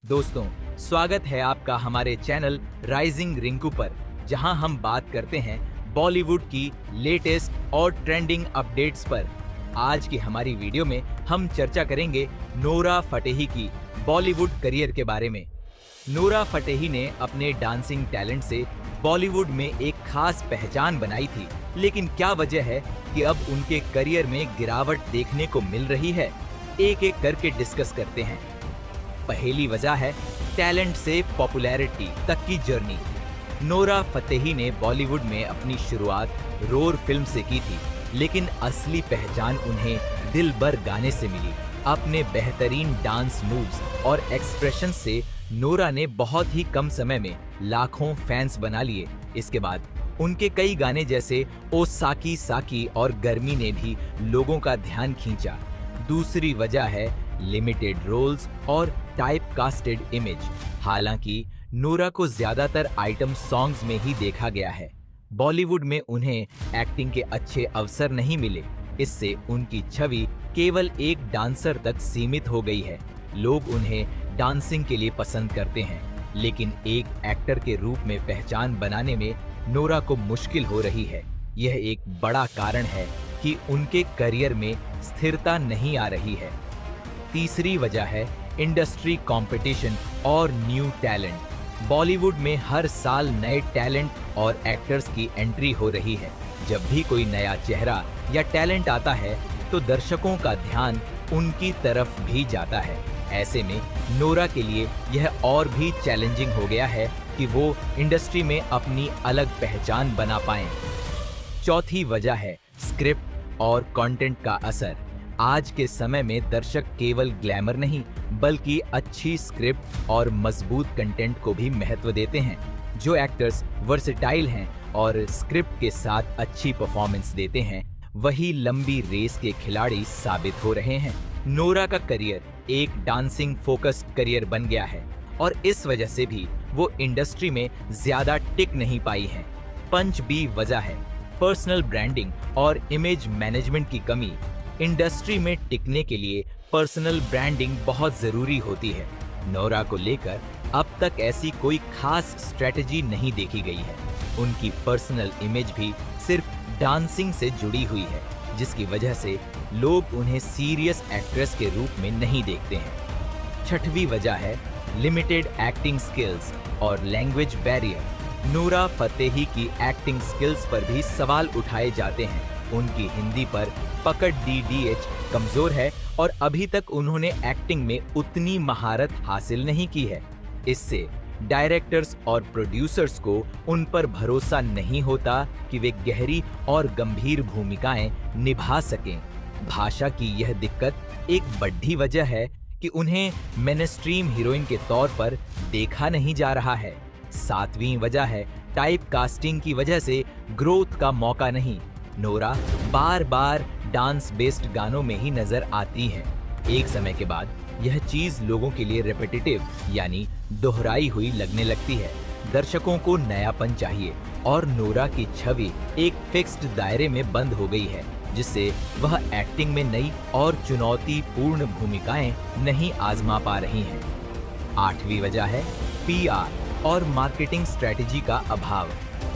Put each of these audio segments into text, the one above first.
दोस्तों, स्वागत है आपका हमारे चैनल राइजिंग रिंकू पर, जहां हम बात करते हैं बॉलीवुड की लेटेस्ट और ट्रेंडिंग अपडेट्स पर। आज की हमारी वीडियो में हम चर्चा करेंगे नोरा फतेही की बॉलीवुड करियर के बारे में। नोरा फतेही ने अपने डांसिंग टैलेंट से बॉलीवुड में एक खास पहचान बनाई थी, लेकिन क्या वजह है कि अब उनके करियर में गिरावट देखने को मिल रही है? एक एक करके डिस्कस करते हैं। पहली वजह है टैलेंट से पॉपुलैरिटी तक की जर्नी। नोरा फतेही ने बॉलीवुड में अपनी शुरुआत रोर फिल्म से की थी, लेकिन असली पहचान उन्हें दिल भर गाने से मिली। अपने बेहतरीन डांस मूव्स और एक्सप्रेशन से नोरा ने बहुत ही कम समय में लाखों फैंस बना लिए। इसके बाद उनके कई गाने जैसे ओ साकी साकी और गर्मी ने भी लोगों का ध्यान खींचा। दूसरी वजह है लिमिटेड रोल्स और टाइप कास्टेड इमेज। हालांकि नोरा को ज्यादातर आइटम सॉन्ग्स में ही देखा गया है, बॉलीवुड में उन्हें एक्टिंग के अच्छे अवसर नहीं मिले। इससे उनकी छवि केवल एक डांसर तक सीमित हो गई है। लोग उन्हें डांसिंग के लिए पसंद करते हैं, लेकिन एक एक्टर के रूप में पहचान बनाने में नोरा को मुश्किल हो रही है। यह एक बड़ा कारण है कि उनके करियर में स्थिरता नहीं आ रही है। तीसरी वजह है इंडस्ट्री कंपटीशन और न्यू टैलेंट। बॉलीवुड में हर साल नए टैलेंट और एक्टर्स की एंट्री हो रही है। जब भी कोई नया चेहरा या टैलेंट आता है तो दर्शकों का ध्यान उनकी तरफ भी जाता है। ऐसे में नोरा के लिए यह और भी चैलेंजिंग हो गया है कि वो इंडस्ट्री में अपनी अलग पहचान बना पाएं। चौथी वजह है स्क्रिप्ट और कंटेंट का असर। आज के समय में दर्शक केवल ग्लैमर नहीं, बल्कि अच्छी स्क्रिप्ट और मजबूत कंटेंट को भी महत्व देते हैं। जो एक्टर्स वर्सेटाइल हैं और स्क्रिप्ट के साथ अच्छी परफॉर्मेंस देते हैं, वही लंबी रेस के खिलाड़ी साबित हो रहे हैं। नोरा का करियर एक डांसिंग फोकस्ड करियर बन गया है और इस वजह से भी वो इंडस्ट्री में ज्यादा टिक नहीं पाई हैं। पंच बी वजह है पर्सनल ब्रांडिंग और इमेज मैनेजमेंट की कमी। इंडस्ट्री में टिकने के लिए पर्सनल ब्रांडिंग बहुत जरूरी होती है। नोरा को लेकर अब तक ऐसी कोई खास स्ट्रेटजी नहीं देखी गई है। उनकी पर्सनल इमेज भी सिर्फ डांसिंग से जुड़ी हुई है, जिसकी वजह से लोग उन्हें सीरियस एक्ट्रेस के रूप में नहीं देखते हैं। छठवीं वजह है लिमिटेड एक्टिंग स्किल्स और लैंग्वेज बैरियर। नोरा फतेही की एक्टिंग स्किल्स पर भी सवाल उठाए जाते हैं। उनकी हिंदी पर पकड़ DDH कमजोर है और अभी तक उन्होंने एक्टिंग में उतनी महारत हासिल नहीं की है। इससे डायरेक्टर्स और प्रोड्यूसर्स को उन पर भरोसा नहीं होता कि वे गहरी और गंभीर भूमिकाएं निभा सकें। भाषा की यह दिक्कत एक बड़ी वजह है कि उन्हें मेनस्ट्रीम हीरोइन के तौर पर देखा नहीं जा रहा है। सातवीं वजह है टाइप कास्टिंग की वजह से ग्रोथ का मौका नहीं। नोरा बार बार डांस बेस्ड गानों में ही नजर आती हैं। एक समय के बाद यह चीज लोगों के लिए रेपिटेटिव यानी दोहराई हुई लगने लगती है। दर्शकों को नयापन चाहिए और नोरा की छवि एक फिक्स्ड दायरे में बंद हो गई है, जिससे वह एक्टिंग में नई और चुनौतीपूर्ण भूमिकाएं नहीं आजमा पा रही हैं। आठवीं वजह है PR और मार्केटिंग स्ट्रेटेजी का अभाव।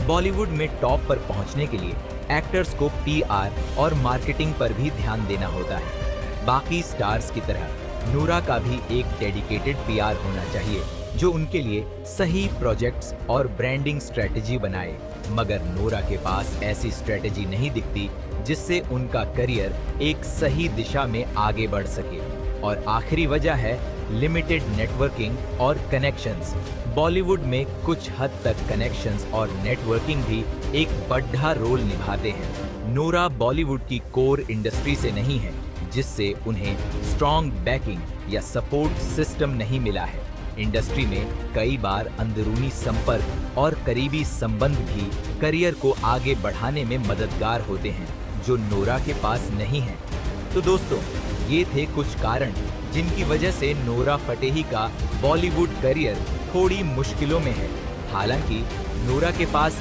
बॉलीवुड में टॉप पर पहुंचने के लिए एक्टर्स को PR और मार्केटिंग पर भी ध्यान देना होता है। बाकी स्टार्स की तरह नोरा का भी एक डेडिकेटेड PR होना चाहिए, जो उनके लिए सही प्रोजेक्ट्स और ब्रांडिंग स्ट्रेटेजी बनाए। मगर नोरा के पास ऐसी स्ट्रेटेजी नहीं दिखती जिससे उनका करियर एक सही दिशा में आगे बढ़ सके। और आखिरी वजह है लिमिटेड नेटवर्किंग और कनेक्शंस। बॉलीवुड में कुछ हद तक कनेक्शंस और नेटवर्किंग भी एक बड़ा रोल निभाते हैं। नोरा बॉलीवुड की कोर इंडस्ट्री से नहीं है, जिससे उन्हें स्ट्रॉन्ग बैकिंग या सपोर्ट सिस्टम नहीं मिला है। इंडस्ट्री में कई बार अंदरूनी संपर्क और करीबी संबंध भी करियर को आगे बढ़ाने में मददगार होते हैं, जो नोरा के पास नहीं है। तो दोस्तों, ये थे कुछ कारण जिनकी वजह से नोरा फतेही का बॉलीवुड करियर थोड़ी मुश्किलों में है। हालांकि नोरा के पास